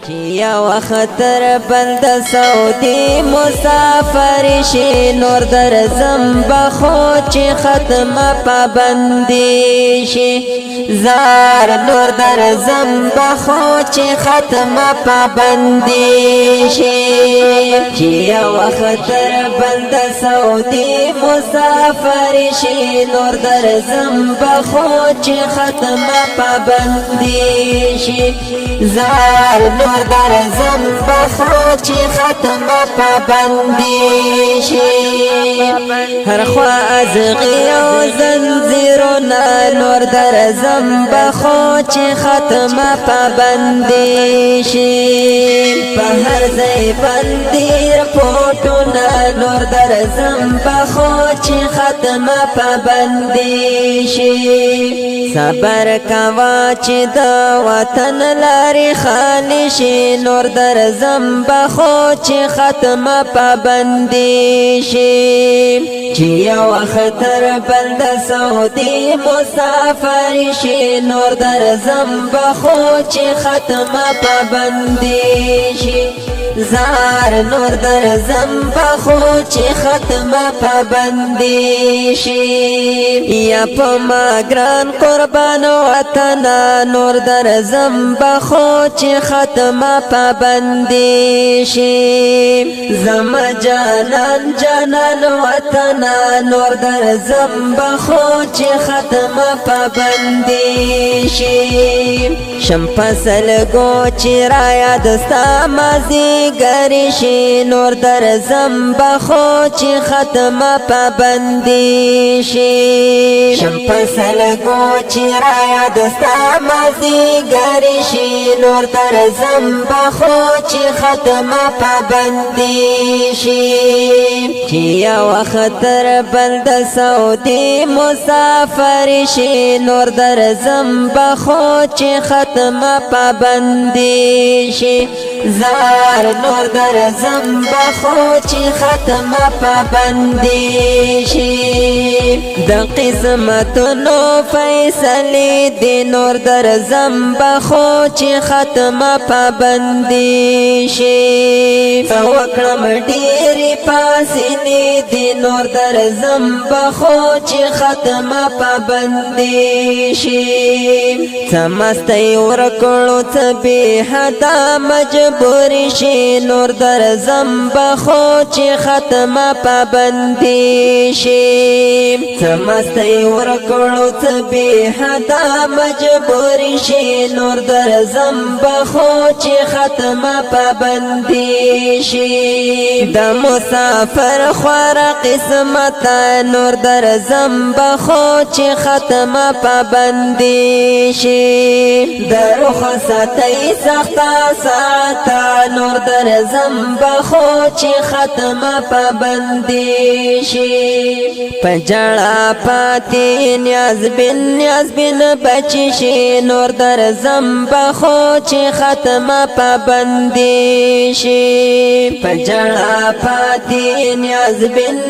یا وختر بل د سعودي مسافر شي نور درځم بخو چې ختمه پابندي شي زار نور درځم بخو چې ختمه پابندي شي یا وختر بل د سعودي مسافر شي نور درځم بخو چې ختمه پابندي شي زار نور درځم بخو چې ختمه پابندي شي هر خوا ازغي او زنځیرونه نور درځم بخو چې ختمه پابندي شي په هر ځای باندې رپورټونه نور درځم بخو چې ختمه پابندي شي صبر کوا چې د وطن لارې خالي شي نور درځم بخو چې ختمه پابندي شي چې یو اختر بل د سعودي مسافر شي نور درځم بخو چې ختمه پابندي شي زار نور درځم بخو چې ختمه پابندي شي یا په ما ګران قربان وطن نور درځم بخو چې ختمه پابندي شي زما جانان جانان وطن نور درځم بخو چې ختمه پابندي شي شم فصل گو چې را یاد ستا مازی گری شي نور درځم بخو چې ختمه پابندي شي شم فصل گو چې را یاد ستا مازی گری شي نور درځم بخو چې ختمه پابندي شي چې یو اختر بل د سعودي مسافر شي نور درځم بخو چې ختمه پابندي شي زار نور درځم بخو چې ختمه پابندي شي د قسمتونو فیصلې دي نور درځم بخو چې ختمه پابندي شي وکړم ډېرې پاسینې دي نور درځم بخو چې ختمه پابندي شي سمستی ورکړو څه بې حده مجبور شي نور درځم بخو چې ختمه پابندي شي سمستی ورکړو څه بې حده مجبور شي نور درځم بخو چې ختمه پابندي شي د مسافر خواره قسمت نور درځم بخو چې ختمه پابندي شي د رخصتۍ سخته ساعته نور درځم بخو چې ختمه پابندي شي په جړه پاتې نیاز بن بچی شي نور درځم بخو چې ختمه پابندي شي په جړه پاتې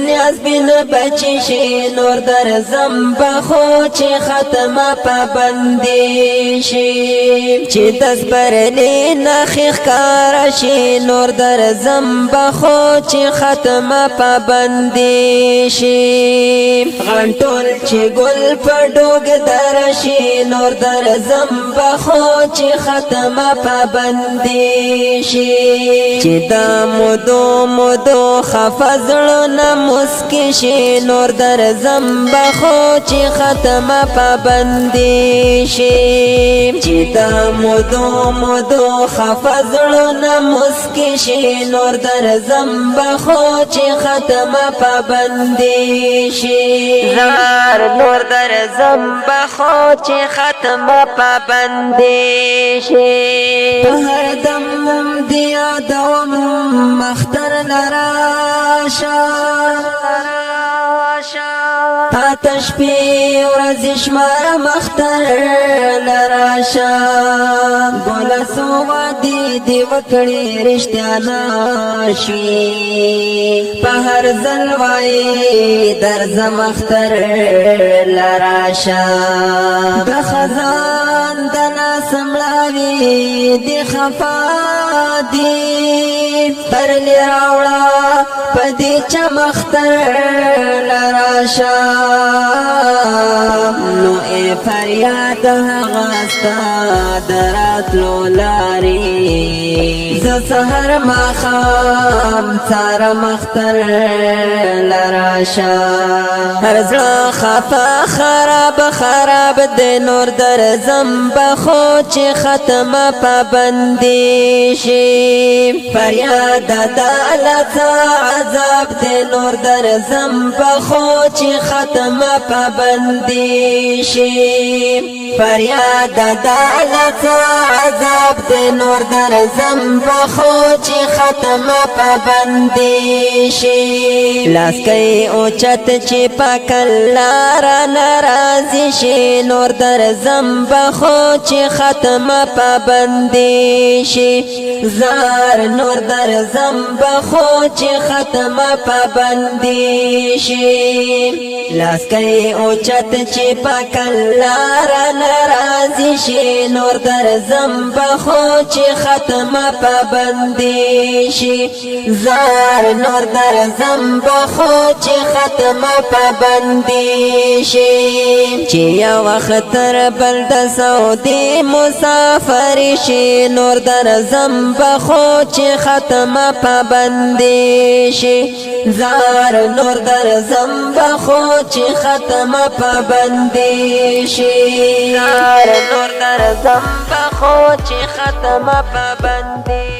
نیاز بن بچی شي نور درځم بخو چې ختمه پابندي شي چې دس برلې نخې ښکاره شي نور درځم بخو چې ختمه پابندي شي غنټول چې ګل په ډوګ درشي نور درځم بخو چې ختمه پابندي شي چې دا مودو خفه زړونه مسکي شي نور درځم بخو چې ختمه پابندي شي چې دا مودو خفه زړونه مسکي شي نور درځم بخو چې ختمه پابندي شي زار نور درځم بخو چې ختمه پابندي شي په هر دم دی یادوم مختر لراشه تاته شپې ورځې شماره مختر لراشه ګوله څو وعدې دې وکړې رښتیا نشوي په هر ځل وایې درځم اختر لراشه د خزان د ناس سملاوی دی خفا دی برلی راوڑا پدی چمختر لراشا نو اے فریاد غاستا درات لولاری ز سحر مخام تار مختر لراشا هر زړه خفا خراب خراب د نور در زم بخو چې ختمه پابندي شي فریاد د الله عذاب د نور در زم بخو چې ختمه پابندي شي فریاد د الله عذاب د نور در زم بخو چې ختمه پابندي شي لاس کوي او چت چې پاکلار ناراضي شي نور در زم بخو چې ختمه پابندي شي زار نور در زم بخو چې ختمه پابندي شي لاس کوي او چت چې پاکلار ناراضي شي نور در زم بخو چې ختمه پابندي شي زار نور در زم بخو چې ختمه پابندي شي چې یو وخت تر بل د سعودي مسافر شي نور در زم بخو چې ختمه پابندي شي زار نور در زم بخو چې ختمه پابندي شي زار نور در زم بخو چې ختمه پابندي